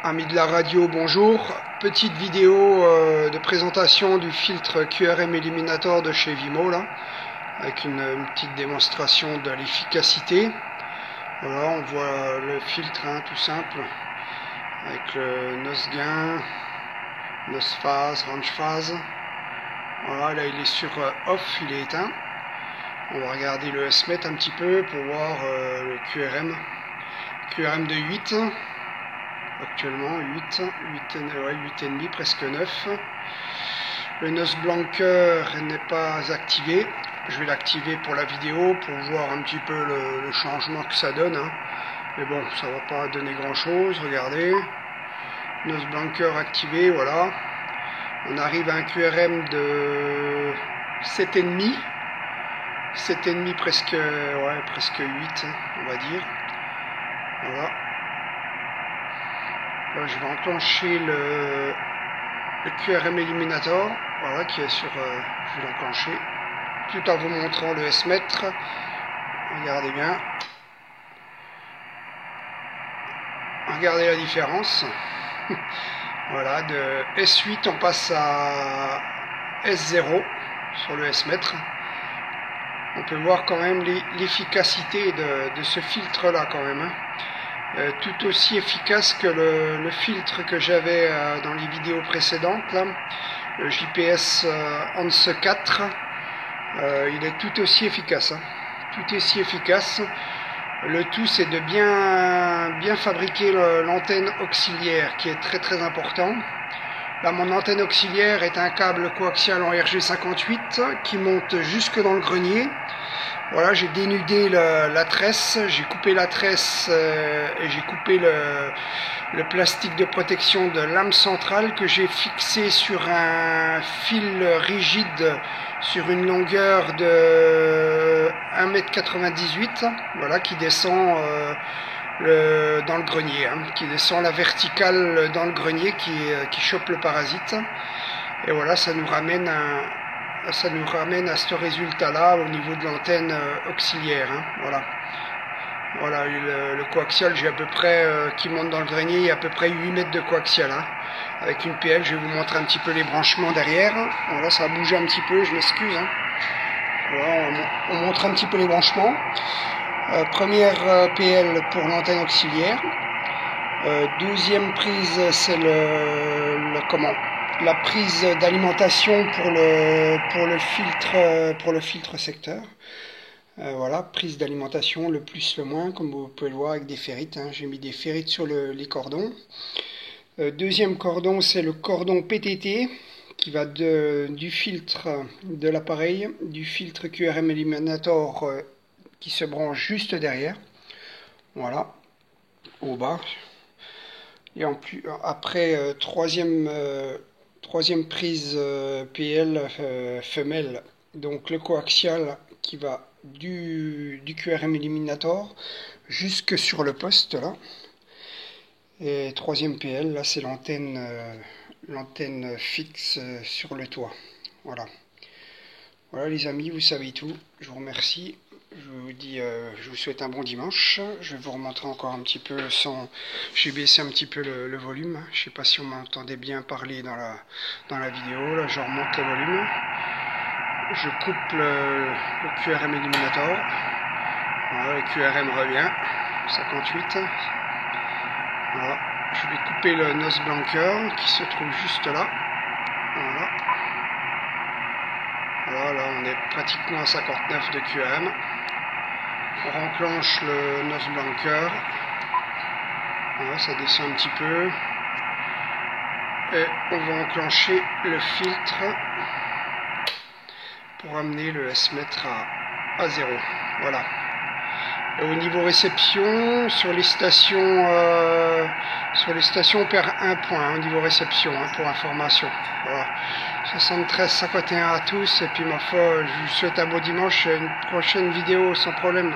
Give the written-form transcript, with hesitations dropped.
Amis de la radio, bonjour. Petite vidéo de présentation du filtre QRM Eliminator de chez Vimo, là, avec une petite démonstration de l'efficacité. Voilà, on voit le filtre, tout simple, avec le NOS gain, NOS phase, range phase. Voilà, là il est sur off, il est éteint. On va regarder le S-MET un petit peu pour voir le QRM de 8. Actuellement 8,5, presque 9. Le NOS blanqueur n'est pas activé. Je vais l'activer pour la vidéo pour voir un petit peu le changement que ça donne. Mais bon, ça va pas donner grand chose. Regardez. NOS blanqueur activé, voilà. On arrive à un QRM de 7,5. 7,5 presque 8, on va dire. Voilà. Là, je vais enclencher le QRM Eliminator, voilà, qui est sur. Je vais l'enclencher, tout en vous montrant le S-MET. Regardez bien. Regardez la différence. Voilà, de S8 on passe à S0 sur le S-MET. On peut voir quand même l'efficacité de ce filtre là quand même. Tout aussi efficace que le filtre que j'avais dans les vidéos précédentes, là, le JPS ANS 4. Il est tout aussi efficace. Tout aussi efficace. Le tout, c'est de bien fabriquer l'antenne auxiliaire, qui est très très important. Là, mon antenne auxiliaire est un câble coaxial en RG58 qui monte jusque dans le grenier. Voilà, j'ai dénudé la tresse, j'ai coupé la tresse et j'ai coupé le plastique de protection de lame centrale que j'ai fixé sur un fil rigide sur une longueur de 1,98 m, voilà, qui descend dans le grenier, qui descend la verticale dans le grenier, qui chope le parasite. Et voilà, ça nous ramène à ce résultat-là au niveau de l'antenne auxiliaire. Voilà, le coaxial, j'ai à peu près, qui monte dans le grenier, il y a à peu près 8 mètres de coaxial. Avec une PL, je vais vous montrer un petit peu les branchements derrière. Voilà, ça a bougé un petit peu, je m'excuse. Voilà, on montre un petit peu les branchements. Première PL pour l'antenne auxiliaire. Deuxième prise, c'est la prise d'alimentation pour le filtre secteur. Voilà, prise d'alimentation, le plus, le moins, comme vous pouvez le voir avec des ferrites. J'ai mis des ferrites sur les cordons. Deuxième cordon, c'est le cordon PTT qui va du filtre de l'appareil, du filtre QRM Eliminator qui se branche juste derrière. Voilà, au bas. Et après, troisième prise PL femelle, donc le coaxial qui va du QRM Eliminator jusque sur le poste là. Et troisième PL, là c'est l'antenne fixe sur le toit. Voilà les amis, vous savez tout. Je vous remercie. Je vous souhaite un bon dimanche. Je vais vous remontrer encore un petit peu j'ai baissé un petit peu le volume. Je sais pas si on m'entendait bien parler dans la vidéo. Là, je remonte le volume. Je coupe le QRM Eliminator. Voilà, le QRM revient. 58. Voilà. Je vais couper le NOS blanqueur qui se trouve juste là. Voilà, là on est pratiquement à 59 de QRM. On enclenche le NOS blanqueur. Voilà, ça descend un petit peu. Et on va enclencher le filtre pour amener le S-MET à 0. Voilà. Et au niveau réception, sur les stations, on perd 1 point au niveau réception, pour information. Voilà. 73-51 à tous, et puis ma foi, je vous souhaite un beau dimanche et une prochaine vidéo sans problème.